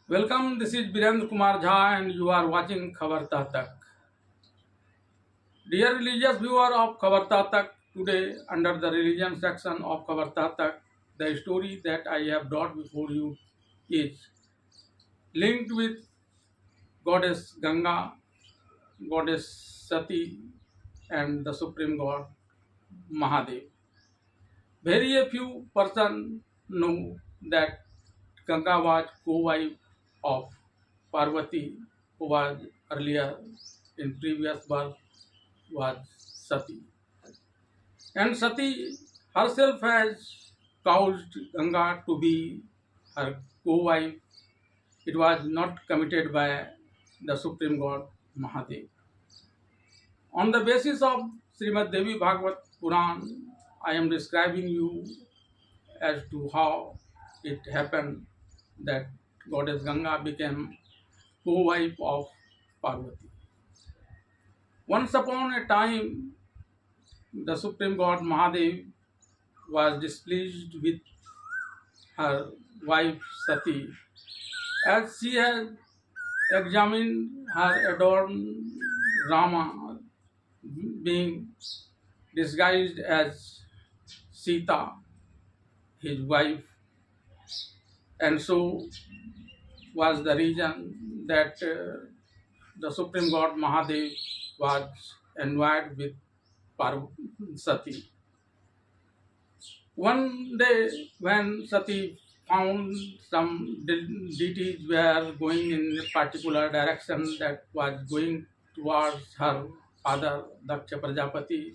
Welcome, this is Birendra Kumar Jha and you are watching Khabar Tah Tak. Dear religious viewer of Khabar Tah Tak, today under the religion section of Khabar Tah Tak, the story that I have brought before you is linked with goddess Ganga, goddess Sati and the supreme god Mahadev. Very a few person know that Ganga was co-wife of Parvati, who was earlier in previous birth was Sati. And Sati herself has caused Ganga to be her co-wife. It was not committed by the supreme god Mahadev. On the basis of Srimad Devi Bhagavad Puran, I am describing you as to how it happened that goddess Ganga became co-wife of Parvati. Once upon a time, the supreme god Mahadev was displeased with her wife Sati as she had examined her adorned Rama being disguised as Sita, his wife, and so was the reason that the supreme god Mahadev was annoyed with Sati. One day, when Sati found some deities were going in a particular direction that was going towards her father Daksha Prajapati,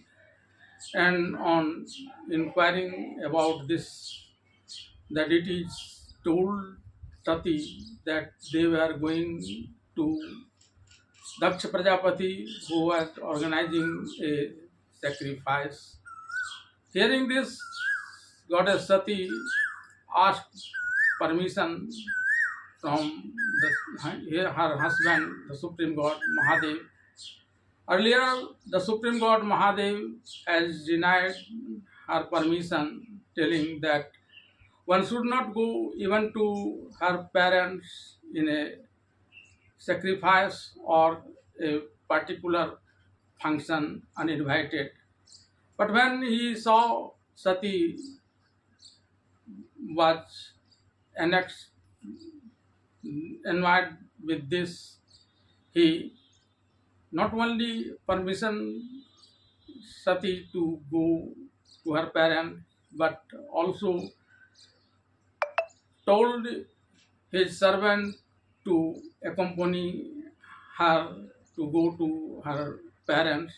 and on inquiring about this, the deities told Sati that they were going to Daksha Prajapati, who was organizing a sacrifice. Hearing this, goddess Sati asked permission from her husband, the supreme god Mahadev. Earlier, the supreme god Mahadev has denied her permission, telling that one should not go even to her parents in a sacrifice or a particular function uninvited. But when he saw Sati was annexed, annoyed with this, he not only permission Sati to go to her parents, but also told his servant to accompany her to go to her parents.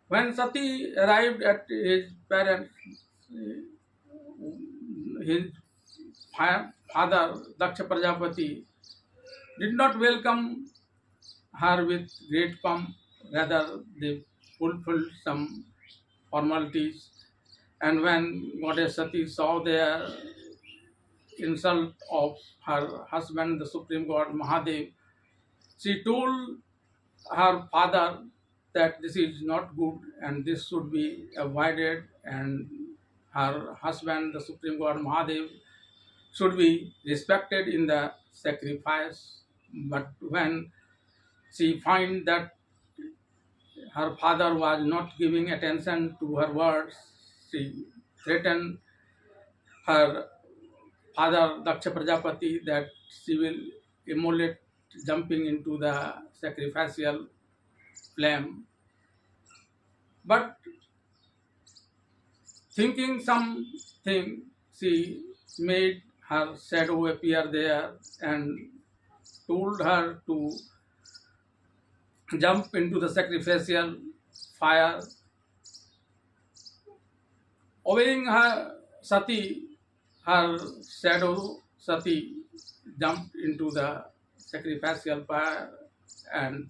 When Sati arrived at his parents, his father Daksha Prajapati did not welcome her with great pomp, rather they fulfilled some formalities. And when goddess Sati saw their insult of her husband, the supreme god Mahadev, she told her father that this is not good and this should be avoided, and her husband, the supreme god Mahadev, should be respected in the sacrifice. But when she find that her father was not giving attention to her words, she threatened her father Daksha Prajapati that she will immolate jumping into the sacrificial flame. But thinking something, she made her shadow appear there and told her to jump into the sacrificial fire. Obeying her Sati, her shadow Sati jumped into the sacrificial fire and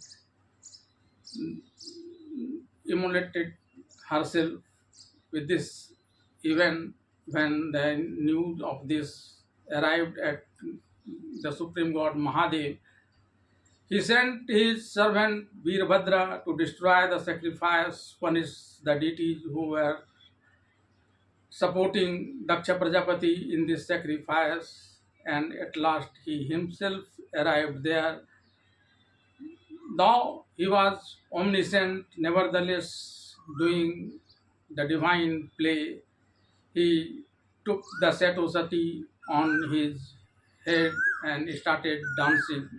immolated herself. With this event, when the news of this arrived at the supreme god Mahadev, he sent his servant Veerbhadra to destroy the sacrifice, punish the deities who were supporting Daksha Prajapati in this sacrifice. and at last he himself arrived there. Though he was omniscient, nevertheless doing the divine play, he took the sati on his head and started dancing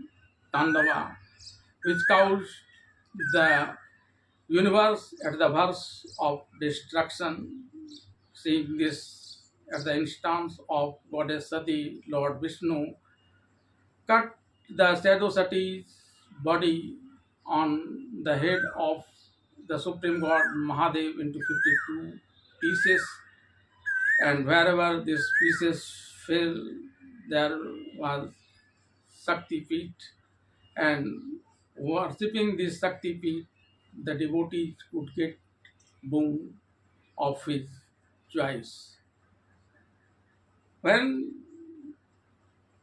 Tandava, which caused the universe at the verge of destruction. Seeing this at the instance of Goddess Sati, Lord Vishnu cut the Sadhusati's body on the head of the Supreme God Mahadev into 52 pieces, and wherever these pieces fell, there was Shakti Peeth, and worshipping this Shakti Peeth, the devotees could get boon of his choice. When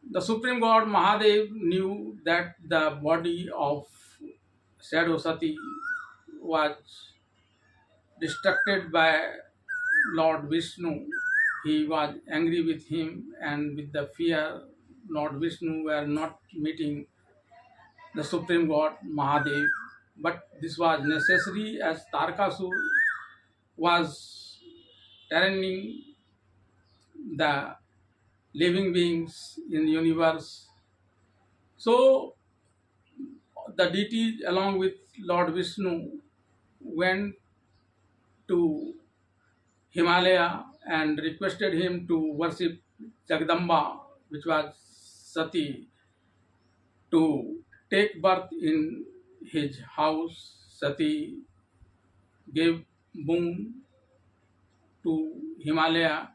the Supreme God Mahadev knew that the body of Sadhusati was destructed by Lord Vishnu, he was angry with him, and with the fear Lord Vishnu were not meeting the Supreme God Mahadev. But this was necessary as Tarkasur was tyranning the living beings in the universe. So the deities along with Lord Vishnu went to Himalaya and requested him to worship Jagdamba, which was Sati, to take birth in his house. Sati gave boon to Himalaya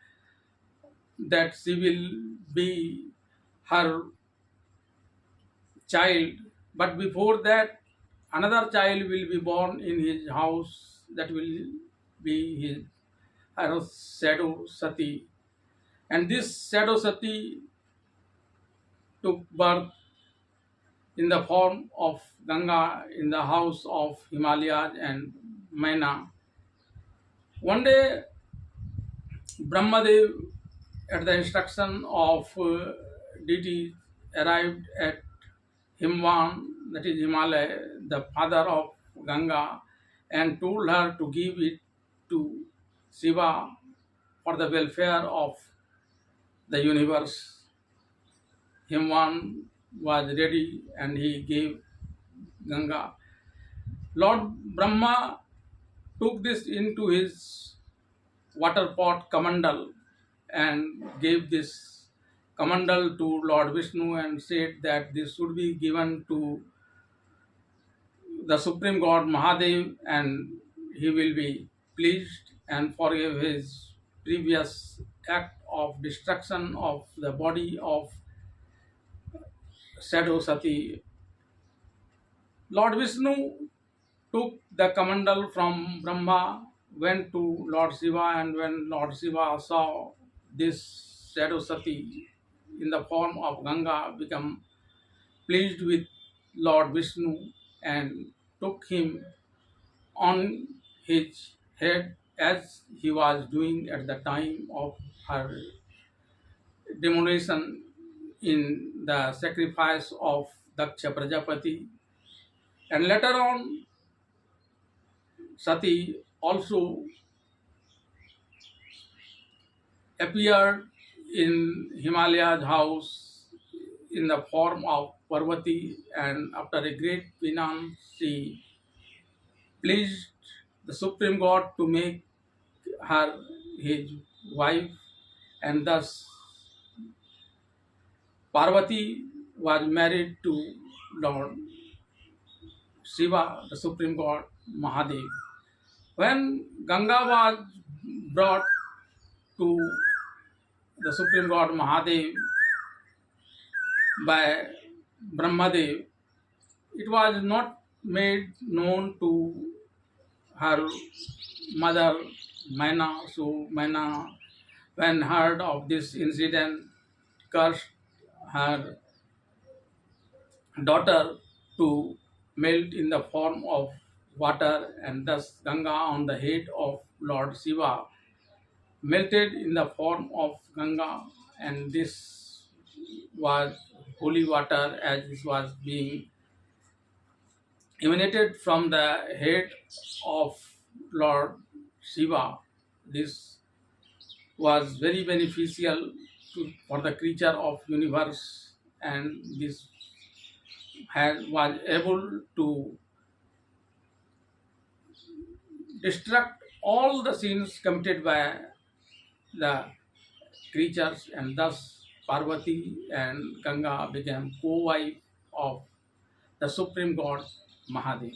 that she will be her child, but before that, another child will be born in his house that will be his her shadow Sati. And this shadow Sati took birth in the form of Ganga in the house of Himalayas and Maina. One day, Brahmadev, at the instruction of deity, arrived at Himvan, that is Himalaya, the father of Ganga, and told her to give it to Shiva for the welfare of the universe. Himvan was ready and he gave Ganga. Lord Brahma took this into his water pot Kamandal and gave this Kamandal to Lord Vishnu and said that this should be given to the Supreme God Mahadev and he will be pleased and forgive his previous act of destruction of the body of Shadow Sati. Lord Vishnu took the Kamandal from Brahma, went to Lord Shiva, and when Lord Shiva saw this Shadow Sati in the form of Ganga, become pleased with Lord Vishnu and took him on his head as he was doing at the time of her demolition in the sacrifice of Daksha Prajapati. And later on, Sati also appeared in Himalaya's house in the form of Parvati, and after a great penance, she pleased the Supreme God to make her his wife, and thus Parvati was married to Lord Shiva, the Supreme God Mahadev. When Ganga was brought to the Supreme God Mahadev by Brahmadev, it was not made known to her mother Maina. So Maina, when heard of this incident, cursed her daughter to melt in the form of water, and thus Ganga on the head of Lord Shiva melted in the form of Ganga, and this was holy water, as this was being emanated from the head of Lord Shiva. This was very beneficial for the creature of universe, and this was able to destruct all the sins committed by the creatures, and thus Parvati and Ganga became co-wife of the supreme god Mahadev.